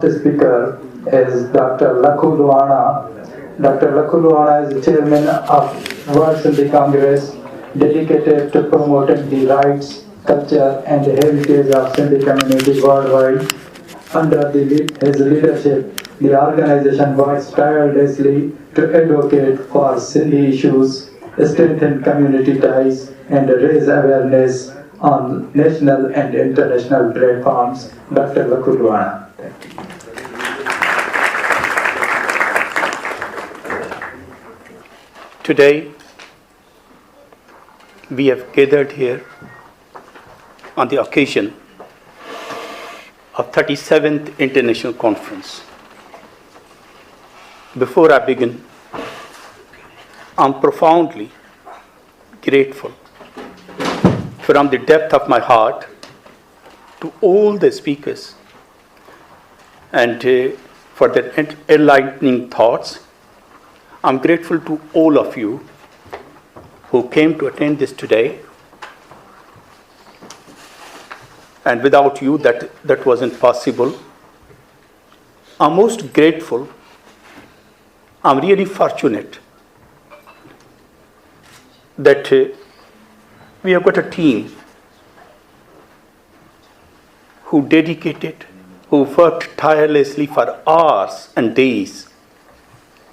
The speaker is Dr. Lakhu Luhana. Dr. Lakhu Luhana is the chairman of World Sindhi Congress, dedicated to promoting the rights, culture, and the heritage of Sindhi community worldwide. Under his leadership, the organization works tirelessly to advocate for Sindhi issues, strengthen community ties, and raise awareness on national and international platforms. Dr. Lakhu Luhana. Thank you. Today, we have gathered here on the occasion of 37th International Conference. Before I begin, I'm profoundly grateful from the depth of my heart to all the speakers and for their enlightening thoughts. I'm grateful to all of you who came to attend this today. And without you, that wasn't possible. I'm most grateful. I'm really fortunate that we have got a team who worked tirelessly for hours and days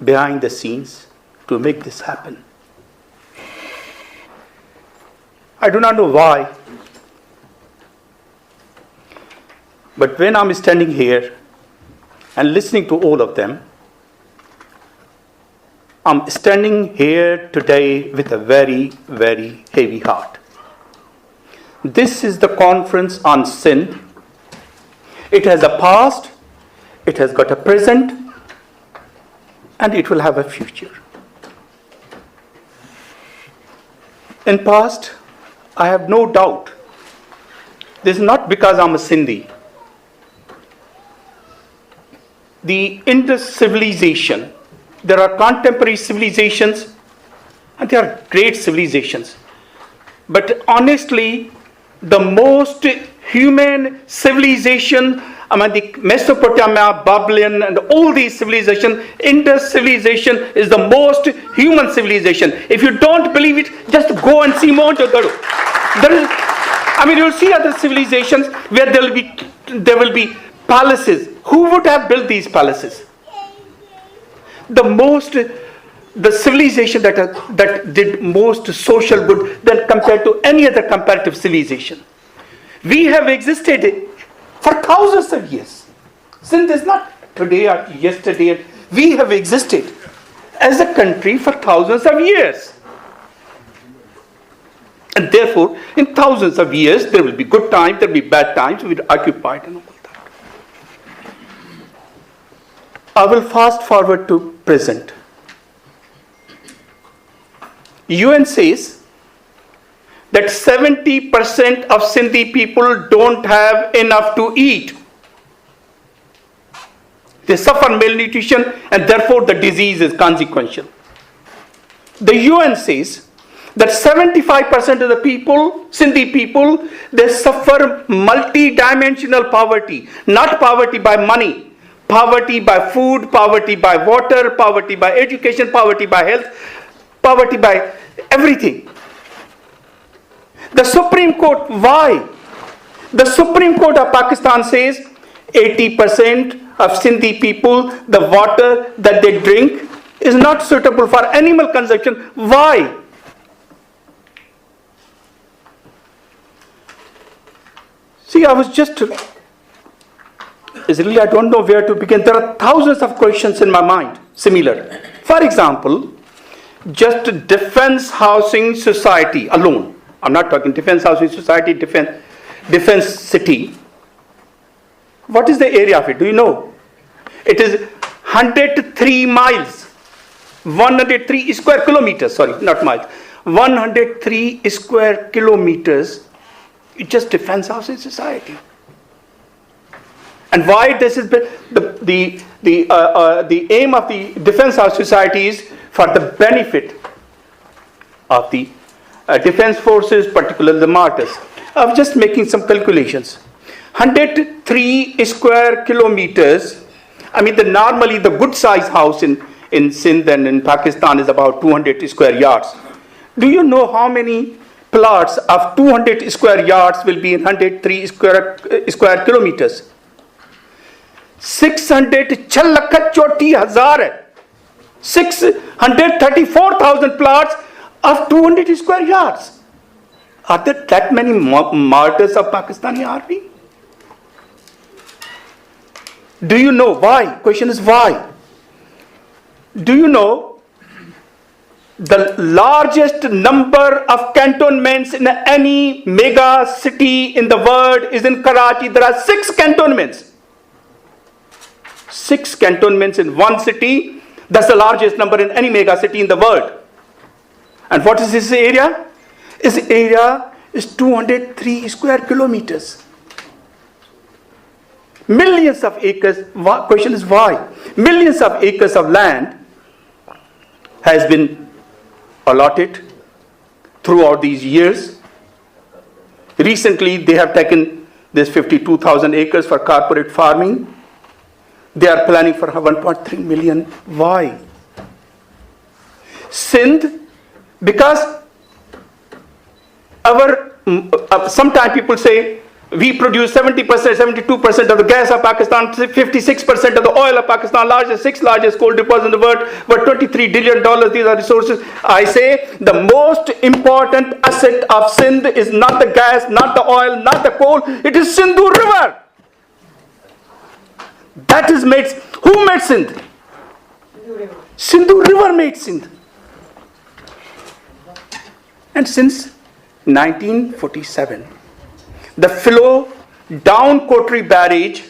behind the scenes to make this happen. I do not know why, but when I'm standing here and listening to all of them, I'm standing here today with a very, very heavy heart. This is the conference on Sindh. It has a past, it has got a present, and it will have a future. In past, I have no doubt, this is not because I'm a Sindhi. The Indus civilization, there are contemporary civilizations, and they are great civilizations. But honestly, the most human civilization among the Mesopotamia, Babylon, and all these civilizations, Indus civilization is the most human civilization. If you don't believe it, just go and see Mohenjo-daro. You'll see other civilizations where there will be palaces. Who would have built these palaces? The civilization that did most social good than compared to any other comparative civilization. We have existed for thousands of years. Since it's not today or yesterday, we have existed as a country for thousands of years. And therefore, in thousands of years, there will be good times, there will be bad times, we're occupied and all that. I will fast forward to present. UN says that 70% of Sindhi people don't have enough to eat. They suffer malnutrition and therefore the disease is consequential. The UN says that 75% of the people, Sindhi people, they suffer multi-dimensional poverty. Not poverty by money, poverty by food, poverty by water, poverty by education, poverty by health, poverty by everything. The Supreme Court, why? The Supreme Court of Pakistan says 80% of Sindhi people, the water that they drink is not suitable for animal consumption. Why? See, I don't know where to begin. There are thousands of questions in my mind, similar. For example, just Defense Housing Society alone. I'm not talking Defense Housing Society, Defense City. What is the area of it? Do you know? It is 103 miles. 103 square kilometers. Sorry, not miles. 103 square kilometers. It's just Defense Housing Society. And why this is the aim of the Defense Housing Society is for the benefit of the defense forces, particularly the martyrs. I was just making some calculations. 103 square kilometers. I mean, normally the good size house in Sindh and in Pakistan is about 200 square yards. Do you know how many plots of 200 square yards will be in 103 square kilometers? 634,000 plots of 200 square yards. Are there that many martyrs of Pakistani army? Do you know why? Question is why? Do you know the largest number of cantonments in any mega city in the world is in Karachi? There are 6 cantonments. 6 cantonments in one city. That's the largest number in any mega city in the world. And what is this area? Its area is 203 square kilometers. Millions of acres. Question is why? Millions of acres of land has been allotted throughout these years. Recently, they have taken this 52,000 acres for corporate farming. They are planning for 1.3 million. Why? Sindh, because sometimes people say we produce 70%, 72% of the gas of Pakistan, 56% of the oil of Pakistan, 6th largest coal deposit in the world, but $23 billion, these are resources. I say the most important asset of Sindh is not the gas, not the oil, not the coal, it is Sindhu River. That is made. Who made Sindh? Sindhu River made Sindh. And since 1947, the flow down Kotri barrage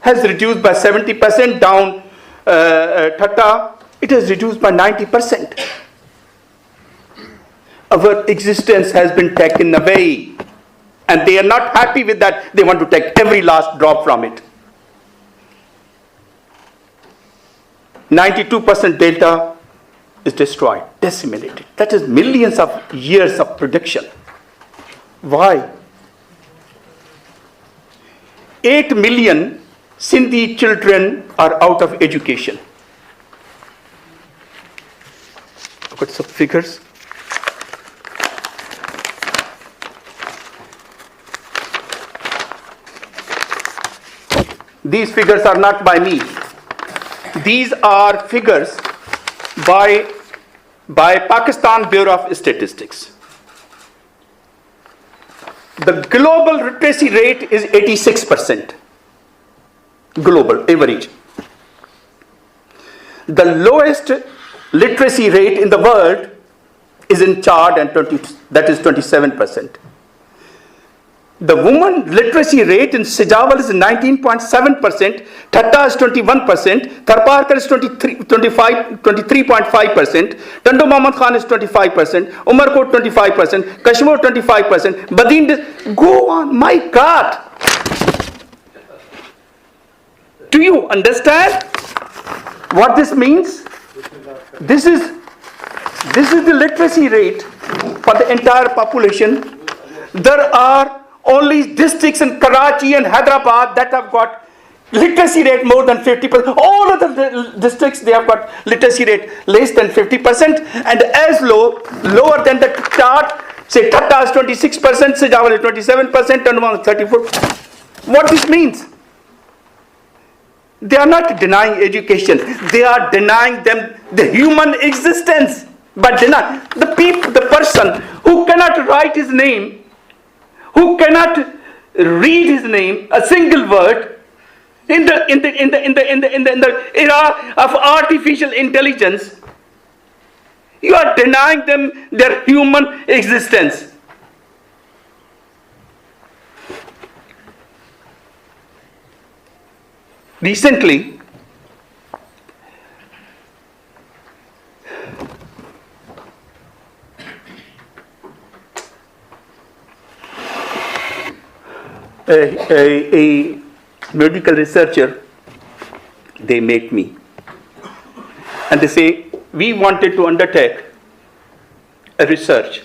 has reduced by 70%, down Thatta, it has reduced by 90%. Our existence has been taken away. And they are not happy with that. They want to take every last drop from it. 92% delta is destroyed, decimated. That is millions of years of production. Why? 8 million Sindhi children are out of education. Look at some figures. These figures are not by me. These are figures by Pakistan Bureau of Statistics. The global literacy rate is 86%. Global average. The lowest literacy rate in the world is in Chad, and that is 27%. The woman literacy rate in Sijawal is 19.7%, Thatta is 21%, Tharparkar is 23.5%, Tando Muhammad Khan is 25%, Umarkot 25%, Kashmir 25%, Badin, go on, my God. Do you understand what this means? This is the literacy rate for the entire population. There are only districts in Karachi and Hyderabad that have got literacy rate more than 50%. All of the districts, they have got literacy rate less than 50%, and as lower than the chart. Say Thatta is 26%, Sijawal is 27%, Tanduman is 34%. What this means? They are not denying education. They are denying them the human existence. But deny the person who cannot write his name, who cannot read his name, a single word, in the era of artificial intelligence, you are denying them their human existence. Recently, a medical researcher, they met me and they say, we wanted to undertake a research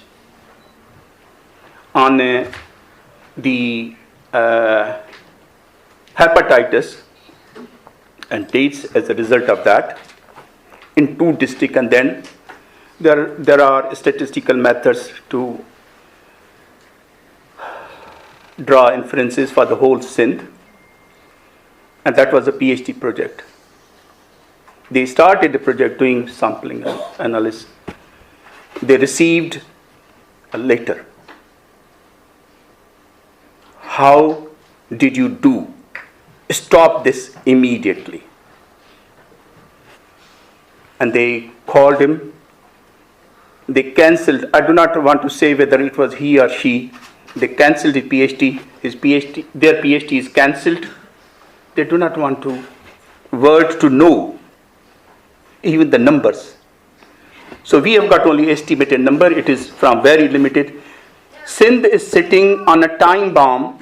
on the hepatitis and deaths as a result of that in 2 districts, and then there are statistical methods to draw inferences for the whole Sindh, and that was a PhD project. They started the project doing sampling analysis. They received a letter. How did you do? Stop this immediately. And they called him. They cancelled. I do not want to say whether it was he or she. They cancelled his PhD. Their PhD is cancelled. They do not want world to know even the numbers. So we have got only estimated number. It is from very limited. Sindh is sitting on a time bomb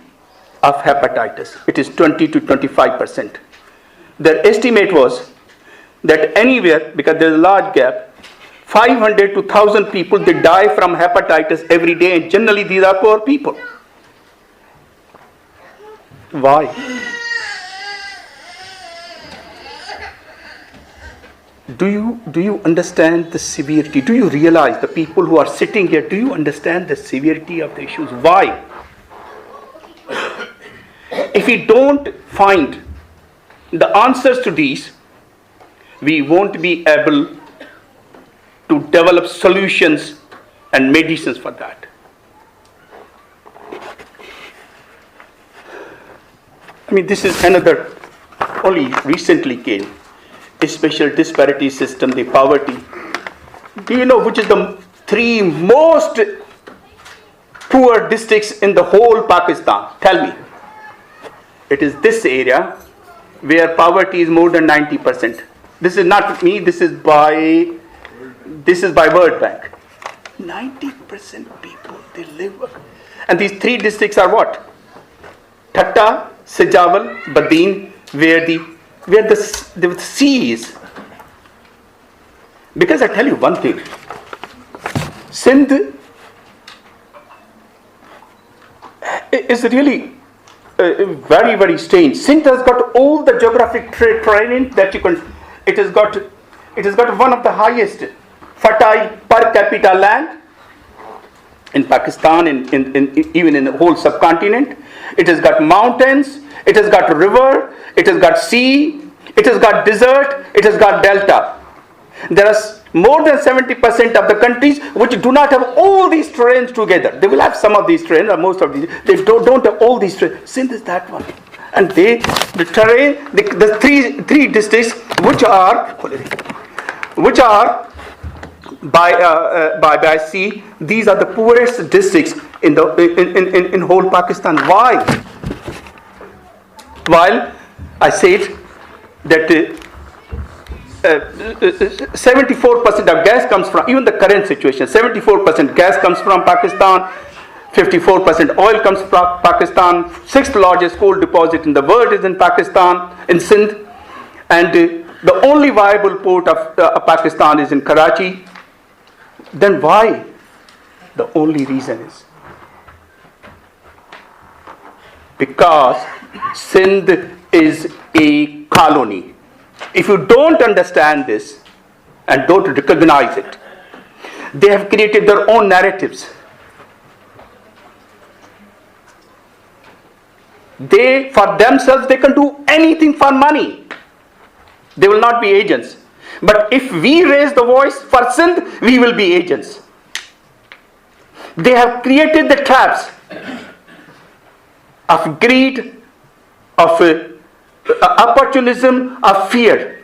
of hepatitis. It is 20 to 25%. Their estimate was that anywhere, because there is a large gap, 500 to 1,000 people, they die from hepatitis every day, and generally these are poor people. Why? Do you understand the severity? Do you realize, the people who are sitting here, do you understand the severity of the issues? Why? If we don't find the answers to these, we won't be able to develop solutions and medicines for that. I mean, this is another, only recently came, a special disparity system, the poverty. Do you know which is the 3 most poor districts in the whole Pakistan? Tell me. It is this area where poverty is more than 90%. This is not me, this is by World Bank. 90% people, they live. And these 3 districts are what? Thatta, Sejawal, Badin, where the sea is. Because I tell you one thing, Sindh is really very, very strange. Sindh has got all the geographic terrain that you can. It has got one of the highest fertile per capita land in Pakistan, even in the whole subcontinent. It has got mountains, it has got river, it has got sea, it has got desert, it has got delta. There are more than 70% of the countries which do not have all these terrains together. They will have some of these terrains, or most of these. They don't have all these terrains. Sindh is that one. And the terrain, the three districts which are by sea, these are the poorest districts in whole Pakistan. Why? While I said that 74% of gas comes from, even the current situation, 74% gas comes from Pakistan, 54% oil comes from Pakistan, 6th largest coal deposit in the world is in Pakistan, in Sindh, and the only viable port of Pakistan is in Karachi. Then why? The only reason is because Sindh is a colony. If you don't understand this and don't recognize it, they have created their own narratives. For themselves, they can do anything for money. They will not be agents. But if we raise the voice for Sindh, we will be agents. They have created the traps of greed, of opportunism, of fear.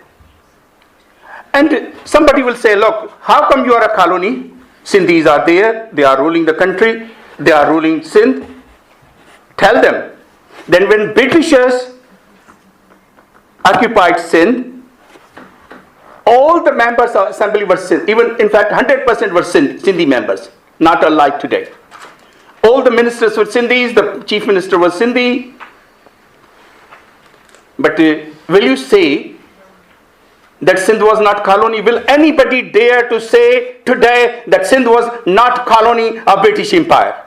And somebody will say, look, how come you are a colony? Sindhis are there, they are ruling the country, they are ruling Sindh. Tell them. Then when Britishers occupied Sindh, all the members of assembly were Sindh. Even, in fact, 100% were Sindhi members, not unlike today. All the ministers were Sindhis, the chief minister was Sindhi. But will you say that Sindh was not colony? Will anybody dare to say today that Sindh was not colony of British Empire?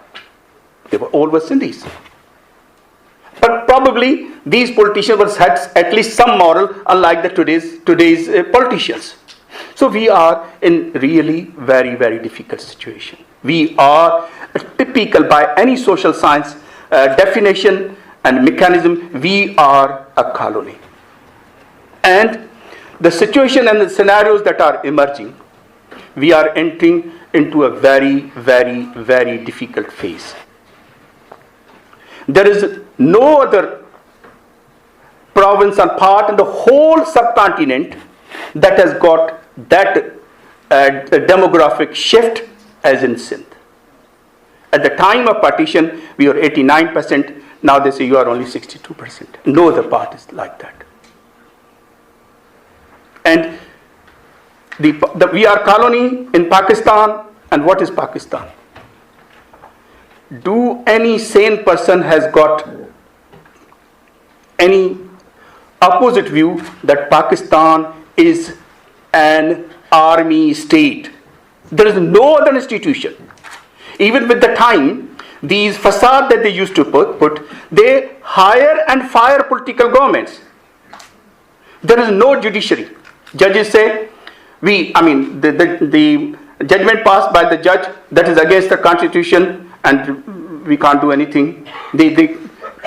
They were all were Sindhis. probably these politicians had at least some moral, unlike the today's politicians. So we are in really very, very difficult situation. We are typical by any social science definition and mechanism. We are a colony. And the situation and the scenarios that are emerging, we are entering into a very, very, very difficult phase. There is no other province and part in the whole subcontinent that has got that demographic shift as in Sindh. At the time of partition, we were 89%. Now they say you are only 62%. No other part is like that. And we are colony in Pakistan. And what is Pakistan? Do any sane person has got any opposite view that Pakistan is an army state? There is no other institution. Even with the time, these facade that they used to put, they hire and fire political governments. There is no judiciary. Judges say, the judgment passed by the judge that is against the constitution and we can't do anything.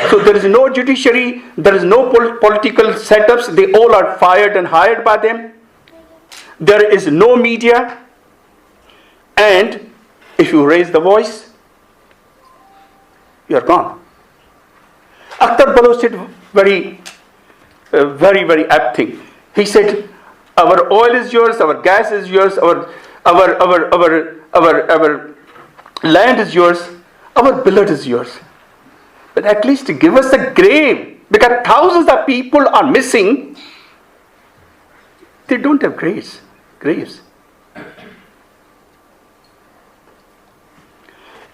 So there is no judiciary, there is no political setups, they all are fired and hired by them. There is no media, and if you raise the voice, you are gone. Akhtar Baloch said very, very apt thing. He said, our oil is yours, our gas is yours, our land is yours, our blood is yours. But at least give us a grave, because thousands of people are missing. They don't have graves.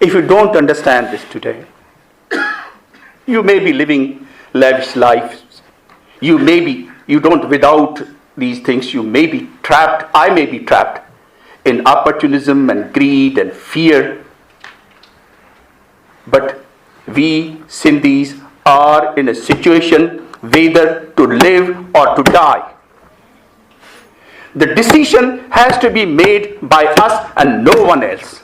If you don't understand this today, you may be living lavish lives. Without these things, you may be trapped. I may be trapped in opportunism and greed and fear. But we Sindhis are in a situation whether to live or to die. The decision has to be made by us and no one else.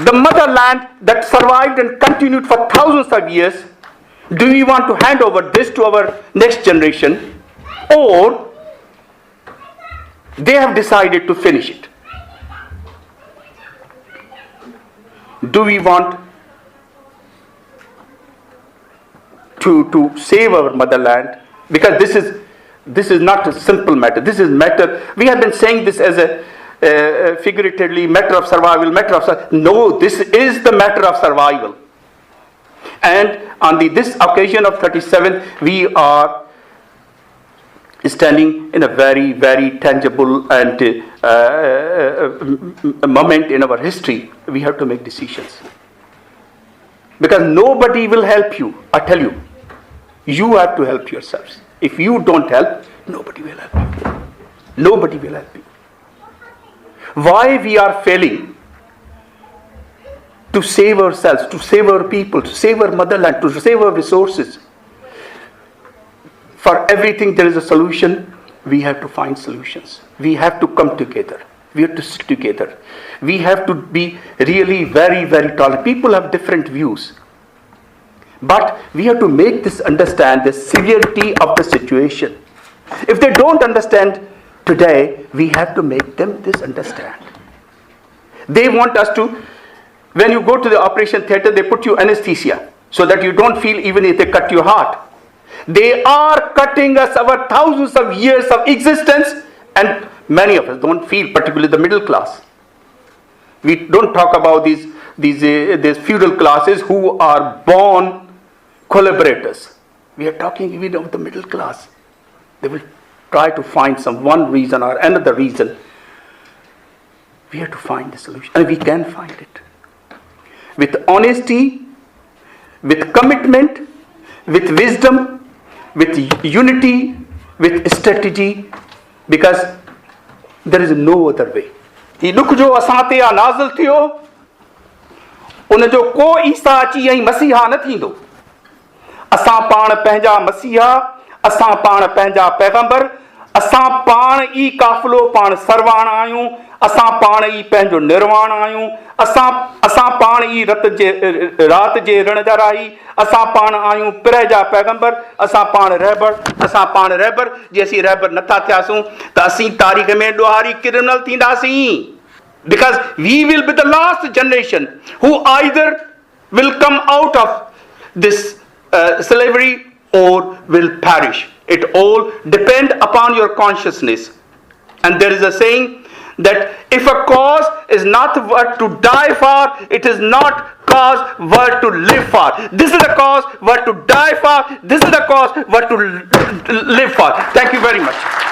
The motherland that survived and continued for thousands of years, do we want to hand over this to our next generation, or they have decided to finish it? Do we want to save our motherland? Because this is not a simple matter. This is matter. We have been saying this as a figuratively matter of survival. No, this is the matter of survival. And on this occasion of 37th, we are standing in a very, very tangible and moment in our history. We have to make decisions. Because nobody will help you. I tell you, you have to help yourselves. If you don't help, nobody will help you. Nobody will help you. Why we are failing to save ourselves, to save our people, to save our motherland, to save our resources? For everything there is a solution. We have to find solutions. We have to come together. We have to sit together. We have to be really very, very tolerant. People have different views. But we have to make this understand the severity of the situation. If they don't understand today, we have to make them this understand. They want us to, when you go to the operation theatre, they put you anesthesia so that you don't feel even if they cut your heart. They are cutting us our thousands of years of existence, and many of us don't feel, particularly the middle class. We don't talk about these feudal classes who are born collaborators. We are talking even of the middle class. They will try to find one reason or another reason. We have to find the solution, and we can find it. With honesty, with commitment, with wisdom, with unity, with strategy, because there is no other way. He look jo asante a nazil thiyo, उन जो को ईसा अची ऐं मसीहा न थींदो। असां पाण पंहिंजा मसीहा, असां पाण पंहिंजा पैगंबर, असां पाण ई काफ़िलो, पाण सरवाण आहियूं, असां पाण ई पंहिंजो निर्वाण आहियूं, असां पाण ई राति जे रण जा राही, असां पाण आहियूं पिरह जा पैगंबर, असां पाण रहबर। जे असीं रहबर नथा थियासूं त असीं तारीख़ में ॾोहारी criminal थींदासीं। Because we will be the last generation who either will come out of this slavery or will perish. It all depends upon your consciousness. And there is a saying that if a cause is not worth to die for, it is not cause worth to live for. This is the cause worth to die for. This is the cause worth to live for. Thank you very much.